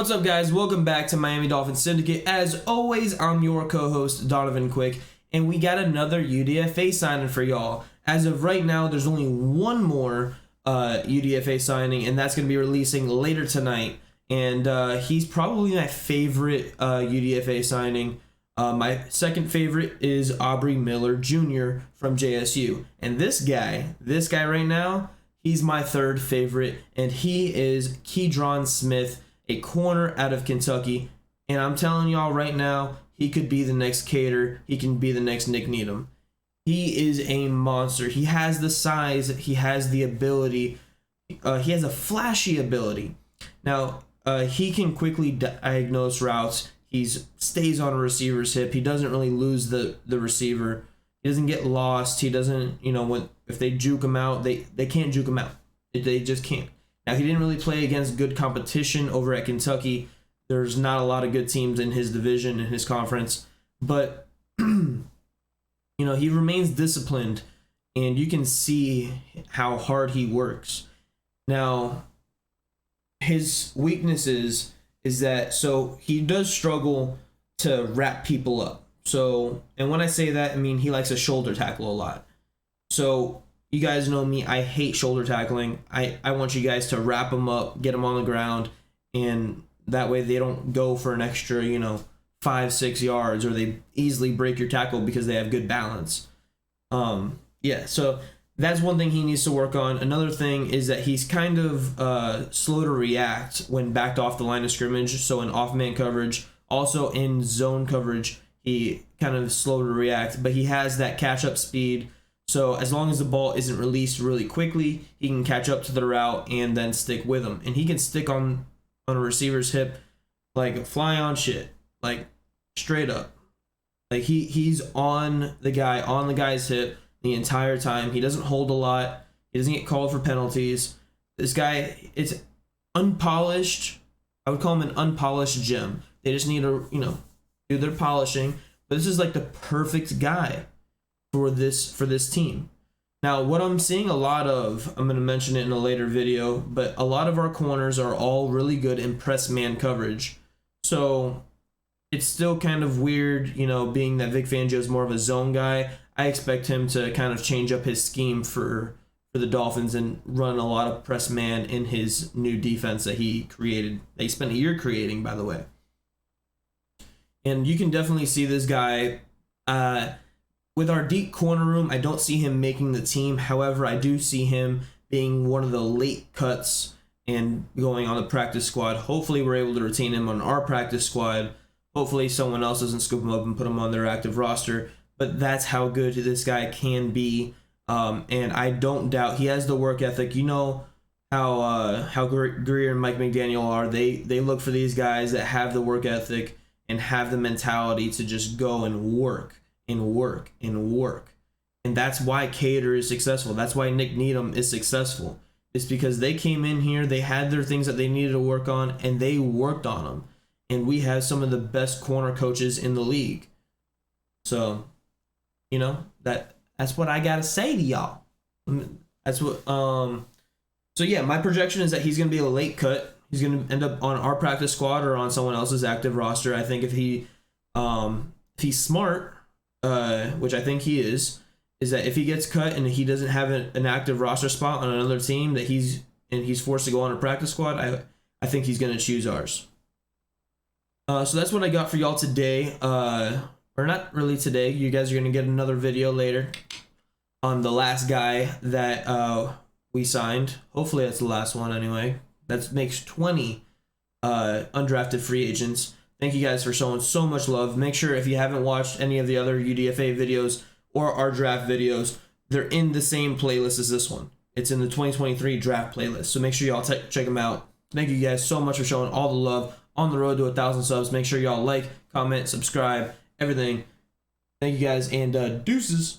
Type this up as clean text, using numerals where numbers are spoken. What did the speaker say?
What's up, guys? Welcome back to Miami Dolphins Syndicate. As always, I'm your co-host, Donovan Quick, and we got another UDFA signing for y'all. As of right now, there's only one more UDFA signing, and that's going to be releasing later tonight. And he's probably my favorite UDFA signing. My second favorite is Aubrey Miller Jr. from JSU. And this guy right now, he's my third favorite, and he is Keidron Smith, a corner out of Kentucky. And I'm telling y'all right now, he could be the next Cater. He can be the next Nick Needham. He is a monster. He has the size. He has the ability. He has a flashy ability. Now, he can quickly diagnose routes. He stays on a receiver's hip. He doesn't really lose the receiver. He doesn't get lost. He doesn't, if they juke him out, they can't juke him out. They just can't. Now, he didn't really play against good competition over at Kentucky. There's not a lot of good teams in his division, in his conference. But, he remains disciplined, and you can see how hard he works. Now, his weaknesses is that, he does struggle to wrap people up. And when I say that, I mean he likes to shoulder tackle a lot. So, you guys know me, I hate shoulder tackling. I want you guys to wrap them up, get them on the ground, and that way they don't go for an extra, 5-6 yards, or they easily break your tackle because they have good balance. So that's one thing he needs to work on. Another thing is that he's kind of slow to react when backed off the line of scrimmage. So in off-man coverage, also in zone coverage, he kind of slow to react, but he has that catch-up speed. So as long as the ball isn't released really quickly, he can catch up to the route and then stick with him. And he can stick on a receiver's hip like a fly on shit, like straight up. Like he's on the guy's hip the entire time. He doesn't hold a lot. He doesn't get called for penalties. This guy, it's unpolished. I would call him an unpolished gem. They just need to, do their polishing. But this is like the perfect guy for this team. Now, what I'm seeing a lot of, I'm going to mention it in a later video, but a lot of our corners are all really good in press man coverage. So it's still kind of weird, being that Vic Fangio is more of a zone guy. I expect him to kind of change up his scheme for the Dolphins and run a lot of press man in his new defense that he created. They spent a year creating, by the way. And you can definitely see this guy. With our deep corner room, I don't see him making the team. However, I do see him being one of the late cuts and going on the practice squad. Hopefully, we're able to retain him on our practice squad. Hopefully, someone else doesn't scoop him up and put him on their active roster. But that's how good this guy can be. And I don't doubt he has the work ethic. You know how Greer and Mike McDaniel are. They look for these guys that have the work ethic and have the mentality to just go and work. And that's why Cater is successful. That's why Nick Needham is successful. It's because they came in here, they had their things that they needed to work on, and they worked on them. And we have some of the best corner coaches in the league. So, that's what I gotta say to y'all. That's what so yeah, my projection is that he's gonna be a late cut. He's gonna end up on our practice squad or on someone else's active roster. I think if he's smart, which I think he is that if he gets cut and he doesn't have an active roster spot on another team that he's forced to go on a practice squad, I think he's going to choose ours. So that's what I got for y'all today. Or not really today. You guys are going to get another video later on the last guy that we signed. Hopefully that's the last one anyway. That makes 20 undrafted free agents. Thank you guys for showing so much love. Make sure if you haven't watched any of the other UDFA videos or our draft videos, they're in the same playlist as this one. It's in the 2023 draft playlist. So make sure y'all check them out. Thank you guys so much for showing all the love on the road to 1,000 subs. Make sure y'all like, comment, subscribe, everything. Thank you guys, and deuces.